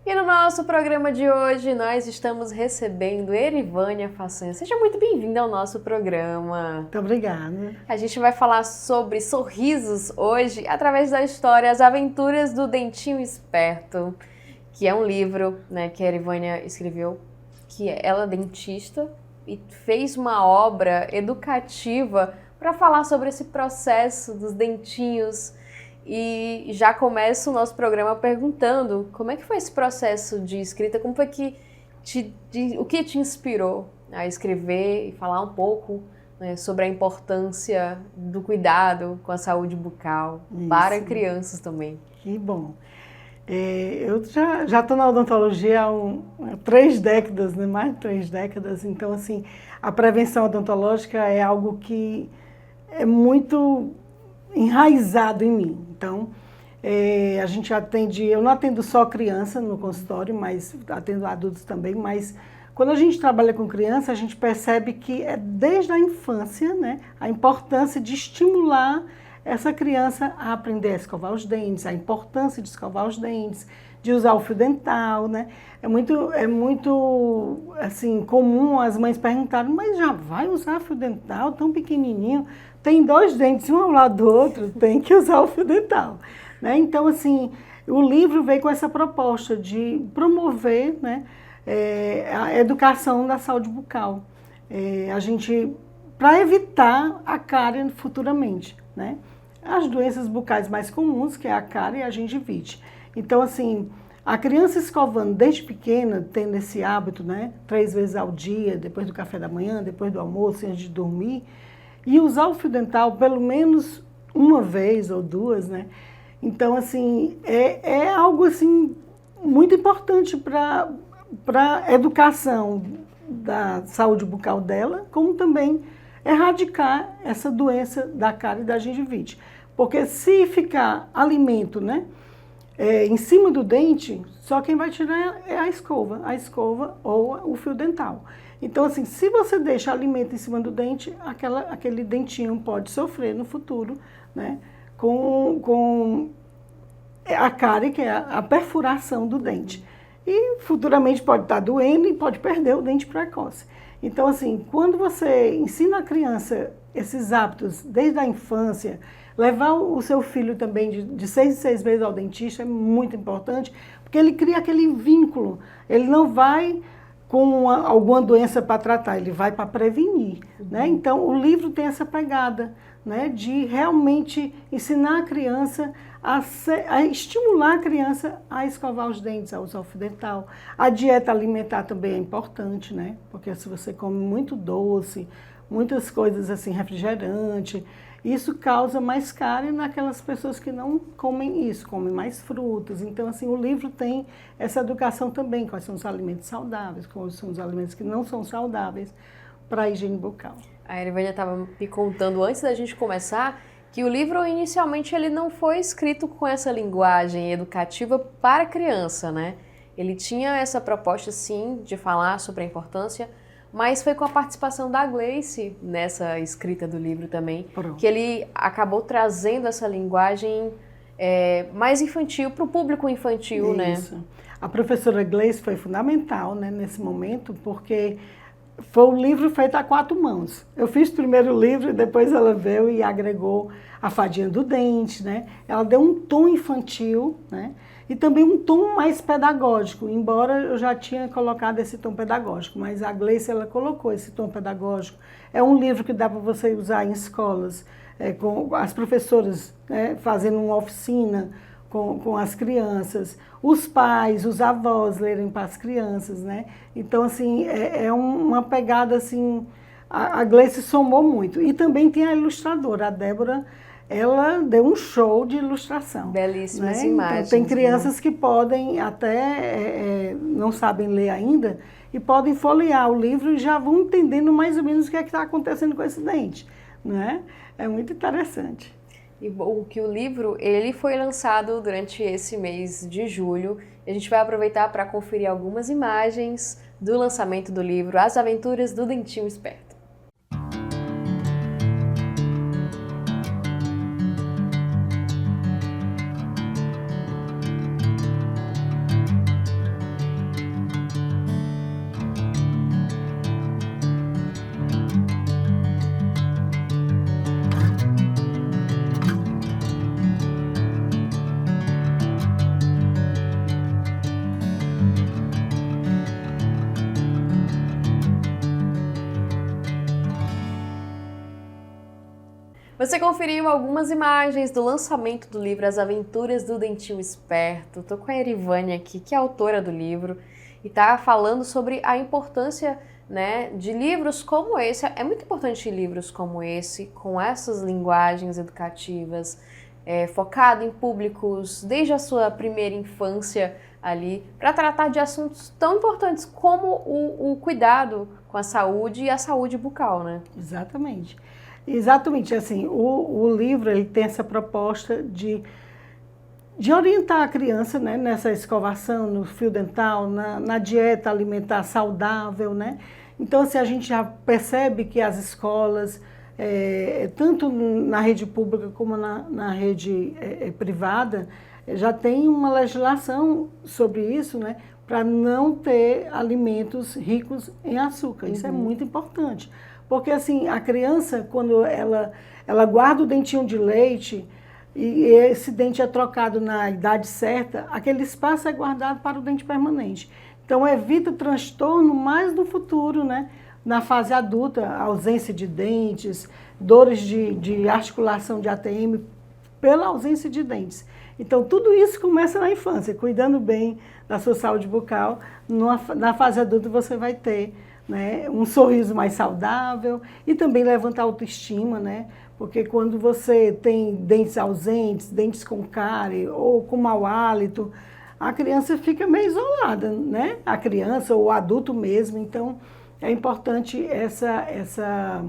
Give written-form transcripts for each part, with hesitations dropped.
E no nosso programa de hoje, nós estamos recebendo Erivânia Façanha. Seja muito bem-vinda ao nosso programa. Muito obrigada. A gente vai falar sobre sorrisos hoje, através da história As Aventuras do Dentinho Esperto, que é um livro, né, que a Erivânia escreveu, que ela é dentista e fez uma obra educativa para falar sobre esse processo dos dentinhos. E já começa o nosso programa perguntando como é que foi esse processo de escrita, como foi que o que te inspirou a escrever e falar um pouco, né, sobre a importância do cuidado com a saúde bucal para crianças também. Que bom. Eu já estou na odontologia há 3 décadas, né? Mais de 3 décadas, então assim, a prevenção odontológica é algo que é muito enraizado em mim. Então, a gente atende, eu não atendo só criança no consultório, mas atendo adultos também, mas quando a gente trabalha com criança, a gente percebe que é desde a infância, né, a importância de estimular essa criança a aprender a escovar os dentes, a importância de escovar os dentes, de usar o fio dental, né? É muito assim, comum as mães perguntarem, mas já vai usar fio dental tão pequenininho? Tem 2 dentes, um ao lado do outro, tem que usar o fio dental, né? Então, assim, o livro veio com essa proposta de promover, né, a educação da saúde bucal. Para evitar a cárie futuramente, né? As doenças bucais mais comuns, que é a cárie e a gengivite. Então, assim, a criança escovando desde pequena, tendo esse hábito, né, 3 vezes ao dia, depois do café da manhã, depois do almoço, antes de dormir, e usar o fio dental pelo menos 1 vez ou 2, né? Então, assim, é algo assim, muito importante para a educação da saúde bucal dela, como também erradicar essa doença da cárie e da gengivite. Porque se ficar alimento, né, em cima do dente, só quem vai tirar é a escova ou o fio dental. Então, assim, se você deixa alimento em cima do dente, aquele dentinho pode sofrer no futuro, né, com a cárie, que é a perfuração do dente. E futuramente pode estar doendo e pode perder o dente precoce. Então, assim, quando você ensina a criança esses hábitos desde a infância, levar o seu filho também de 6 em 6 vezes ao dentista é muito importante, porque ele cria aquele vínculo. Ele não vai com alguma doença para tratar, ele vai para prevenir, né? Então, o livro tem essa pegada, né, de realmente ensinar a criança a estimular a criança a escovar os dentes, a usar o fio dental. A dieta alimentar também é importante, né? Porque se você come muito doce, muitas coisas assim, refrigerante, isso causa mais cárie naquelas pessoas que não comem isso, comem mais frutas. Então, assim, o livro tem essa educação também, quais são os alimentos saudáveis, quais são os alimentos que não são saudáveis para a higiene bucal. A Erivânia estava me contando antes da gente começar que o livro, inicialmente, ele não foi escrito com essa linguagem educativa para criança, né? Ele tinha essa proposta, sim, de falar sobre a importância, mas foi com a participação da Gleice nessa escrita do livro também, que ele acabou trazendo essa linguagem mais infantil, para o público infantil, né? Isso. A professora Gleice foi fundamental, né, nesse momento, porque foi um livro feito a 4 mãos. Eu fiz o primeiro livro e depois ela veio e agregou a fadinha do dente, né? Ela deu um tom infantil, né? E também um tom mais pedagógico, embora eu já tinha colocado esse tom pedagógico, mas a Gleice, ela colocou esse tom pedagógico. É um livro que dá para você usar em escolas, com as professoras, né, fazendo uma oficina com as crianças, os pais, os avós lerem para as crianças, né? Então, assim, é uma pegada, assim, a Gleice somou muito. E também tem a ilustradora, a Débora, ela deu um show de ilustração. Belíssimas, né? imagens. Então, tem crianças, né, que podem até, não sabem ler ainda, e podem folhear o livro e já vão entendendo mais ou menos o que é que está acontecendo com esse dente, né? É muito interessante. E o livro, ele foi lançado durante esse mês de julho. A gente vai aproveitar para conferir algumas imagens do lançamento do livro As Aventuras do Dentinho Esperto. Você conferiu algumas imagens do lançamento do livro As Aventuras do Dentinho Esperto. Estou com a Erivânia aqui, que é autora do livro, e está falando sobre a importância, né, de livros como esse. É muito importante livros como esse, com essas linguagens educativas, focado em públicos desde a sua primeira infância ali, para tratar de assuntos tão importantes como o cuidado com a saúde e a saúde bucal, né? Exatamente. Exatamente, assim, o livro ele tem essa proposta de orientar a criança, né, nessa escovação, no fio dental, na dieta alimentar saudável, né? Então, assim, a gente já percebe que as escolas, tanto na rede pública como na rede privada, já tem uma legislação sobre isso, né, para não ter alimentos ricos em açúcar. Isso é muito importante. Porque, assim, a criança, quando ela guarda o dentinho de leite e esse dente é trocado na idade certa, aquele espaço é guardado para o dente permanente. Então, evita transtorno mais no futuro, né? Na fase adulta, ausência de dentes, dores de articulação de ATM pela ausência de dentes. Então, tudo isso começa na infância, cuidando bem da sua saúde bucal. Na fase adulta, você vai ter, né, um sorriso mais saudável e também levantar a autoestima, né? Porque quando você tem dentes ausentes, dentes com cárie ou com mau hálito, a criança fica meio isolada, né? A criança ou o adulto mesmo. Então, é importante essa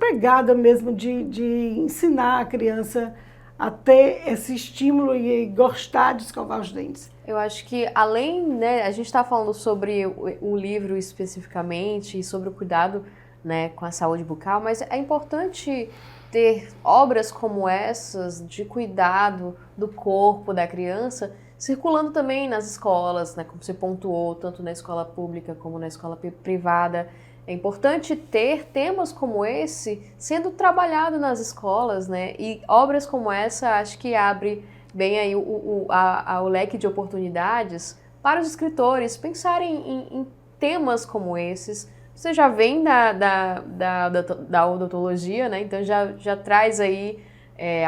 pegada mesmo de ensinar a criança a ter esse estímulo e gostar de escovar os dentes. Eu acho que além, né, a gente está falando sobre o livro especificamente e sobre o cuidado, né, com a saúde bucal, mas é importante ter obras como essas de cuidado do corpo da criança circulando também nas escolas, né, como você pontuou, tanto na escola pública como na escola privada. É importante ter temas como esse sendo trabalhado nas escolas, né? E obras como essa acho que abre bem aí o leque de oportunidades para os escritores pensarem em temas como esses. Você já vem da odontologia, né? Então já traz aí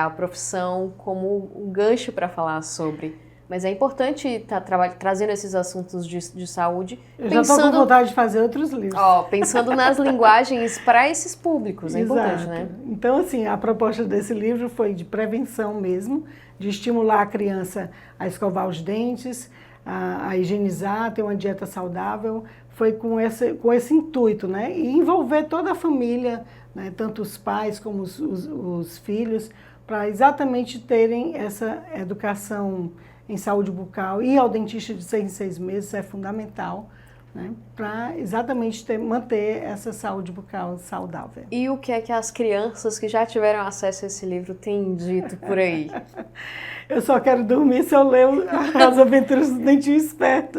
a profissão como um gancho para falar sobre. Mas é importante estar trazendo esses assuntos de saúde. Eu já estou com vontade de fazer outros livros. Pensando nas linguagens para esses públicos, é importante, né? Então, assim, a proposta desse livro foi de prevenção mesmo, de estimular a criança a escovar os dentes, a higienizar, ter uma dieta saudável. Foi com esse intuito, né? E envolver toda a família, né? Tanto os pais como os filhos, para exatamente terem essa educação em saúde bucal. E ao dentista de 6 em 6 meses é fundamental, né, para exatamente manter essa saúde bucal saudável. E o que é que as crianças que já tiveram acesso a esse livro têm dito por aí? Eu só quero dormir se eu ler As Aventuras do Dentinho Esperto.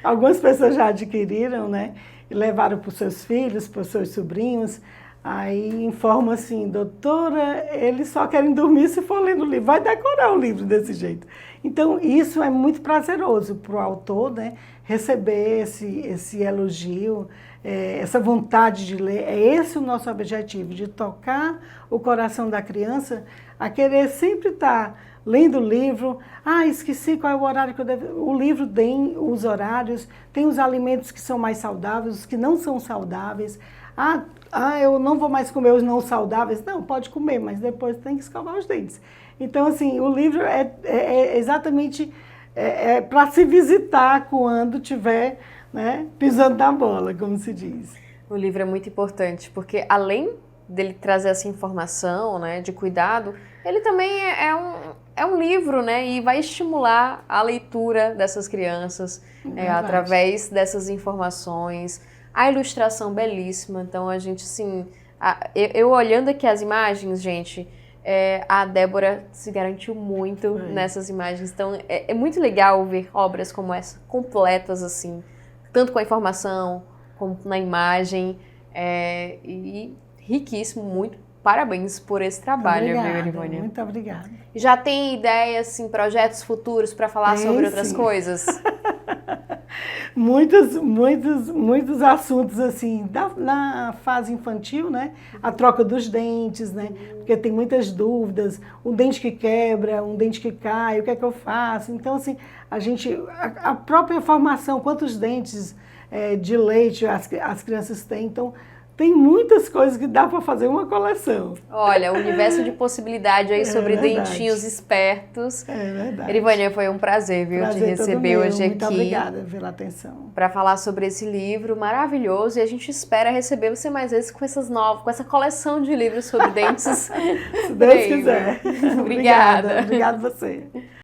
Algumas pessoas já adquiriram, né, e levaram para os seus filhos, para os seus sobrinhos. Aí informam assim, doutora, eles só querem dormir se for lendo o livro. Vai decorar o livro desse jeito. Então, isso é muito prazeroso para o autor, né? Receber esse elogio, essa vontade de ler. É esse o nosso objetivo, de tocar o coração da criança a querer sempre estar lendo o livro. Esqueci qual é o horário que eu devo... O livro tem os horários, tem os alimentos que são mais saudáveis, os que não são saudáveis. Eu não vou mais comer os não saudáveis. Não, pode comer, mas depois tem que escovar os dentes. Então, assim, o livro é exatamente para se visitar quando estiver, né, pisando na bola, como se diz. O livro é muito importante, porque além dele trazer essa informação, né, de cuidado, ele também é um livro, né, e vai estimular a leitura dessas crianças através dessas informações. A ilustração belíssima, então a gente, assim, eu olhando aqui as imagens, gente, a Débora se garantiu muito nessas imagens, então é muito legal ver obras como essa, completas, assim, tanto com a informação, como na imagem, e riquíssimo, muito parabéns por esse trabalho, obrigada, Erivânia. Muito obrigada. Já tem ideias, assim, projetos futuros para falar sobre outras coisas? muitos assuntos assim, na fase infantil, né? A troca dos dentes, né? Porque tem muitas dúvidas, um dente que quebra, um dente que cai, o que é que eu faço? Então, assim, a própria formação, quantos dentes de leite as crianças têm, então tem muitas coisas que dá para fazer uma coleção. Olha, o universo de possibilidade aí sobre verdade. dentinhos espertos. É verdade. Erivânia, foi um prazer, viu, te receber hoje aqui. Muito obrigada pela atenção. Para falar sobre esse livro maravilhoso, e a gente espera receber você mais vezes com com essa coleção de livros sobre dentes. Se Deus quiser. Obrigada. Obrigada a você.